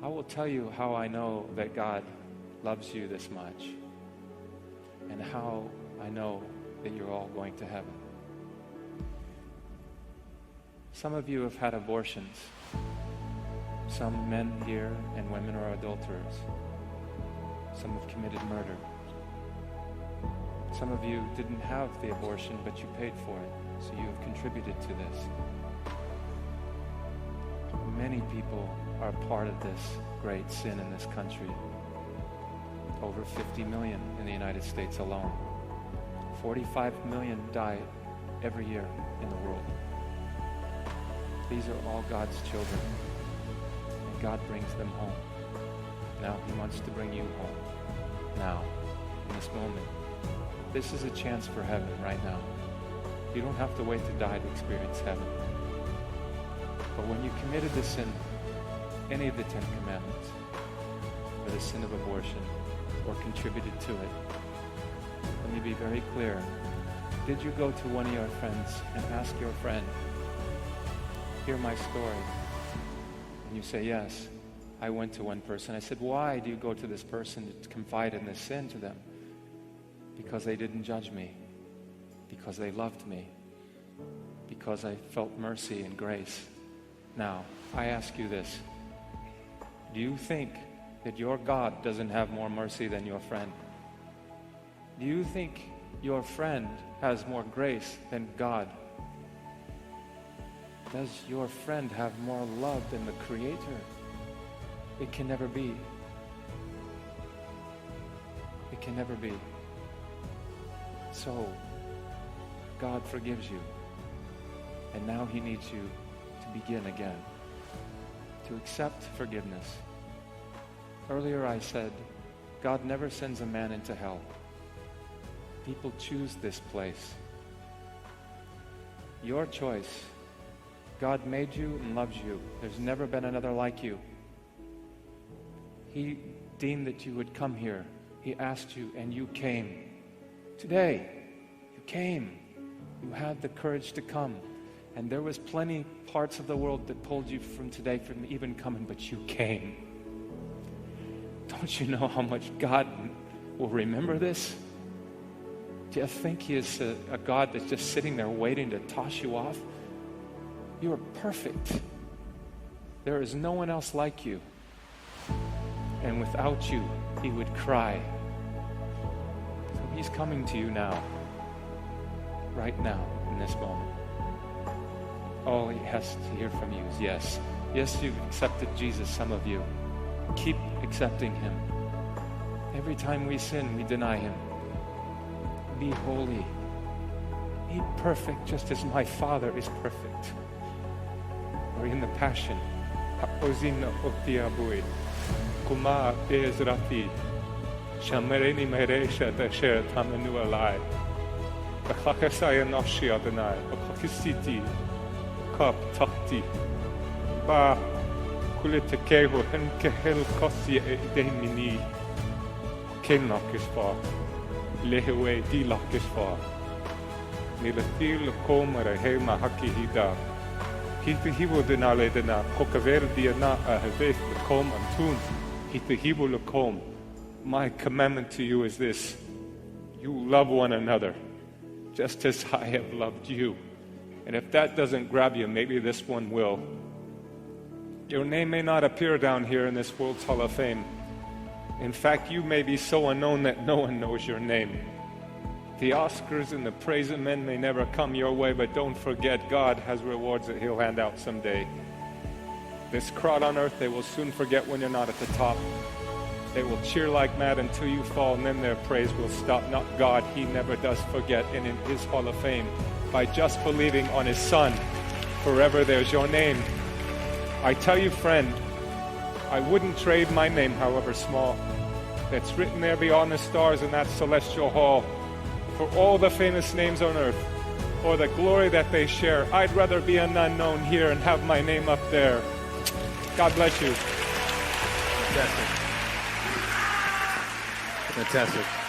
I will tell you how I know that God loves you this much and how I know that you're all going to heaven. Some of you have had abortions. Some men here and women are adulterers. Some have committed murder. Some of you didn't have the abortion, but you paid for it, so you have contributed to this. Many people are part of this great sin in this country. Over 50 million in the United States alone. 45 million die every year in the world. These are all God's children, and God brings them home. Now He wants to bring you home. Now, in this moment. This is a chance for heaven right now. You don't have to wait to die to experience heaven. But when you committed the sin, any of the 10 commandments, or the sin of abortion, or contributed to it, let me be very clear. Did you go to one of your friends and ask your friend, hear my story? And you say, yes. I went to one person. I said, why do you go to this person to confide in this sin to them? Because they didn't judge me. Because they loved me. Because I felt mercy and grace. Now, I ask you this. Do you think that your God doesn't have more mercy than your friend? Do you think your friend has more grace than God? Does your friend have more love than the Creator? It can never be. It can never be. So, God forgives you. And now He needs you to begin again. To accept forgiveness. Earlier I said, God never sends a man into hell. People choose this place. Your choice. God made you and loves you. There's never been another like you. He deemed that you would come here. He asked you and you came. Today, you came. You had the courage to come. And there was plenty parts of the world that pulled you from today from even coming, but you came. Don't you know how much God will remember this? Do you think He is a God that's just sitting there waiting to toss you off? You are perfect. There is no one else like you. And without you, He would cry. So He's coming to you now. Right now, in this moment. All He has to hear from you is yes. Yes, you've accepted Jesus, some of you. Keep accepting Him. Every time we sin, we deny Him. Be holy. Be perfect just as my Father is perfect. Or in the Passion, Haozina Otiabui, Kuma Ezrafi, Shamereni Meresha Dasher Tamanu Alai, Bakakasaya Noshi Adonai, Bakakisiti, Kap Takti, Ba Kulitekeho, Henkehel Kosi Edemini, Kenlock is far, Lehewe Dilok is far, Milatil Komara Hema Haki Hida. Hita hiwo denale dena kokaver diana aheveth lekom antun. Hita hiwo lekom. My commandment to you is this: you love one another, just as I have loved you. And if that doesn't grab you, maybe this one will. Your name may not appear down here in this World's Hall of Fame. In fact, you may be so unknown that no one knows your name. The Oscars and the praise of men may never come your way, but don't forget, God has rewards that He'll hand out someday. This crowd on earth, they will soon forget when you're not at the top. They will cheer like mad until you fall, and then their praise will stop. Not God, He never does forget. And in His Hall of Fame, by just believing on His Son, forever there's your name. I tell you, friend, I wouldn't trade my name, however small, that's written there beyond the stars in that celestial hall, for all the famous names on earth, or the glory that they share. I'd rather be an unknown here and have my name up there. God bless you. Fantastic. Fantastic.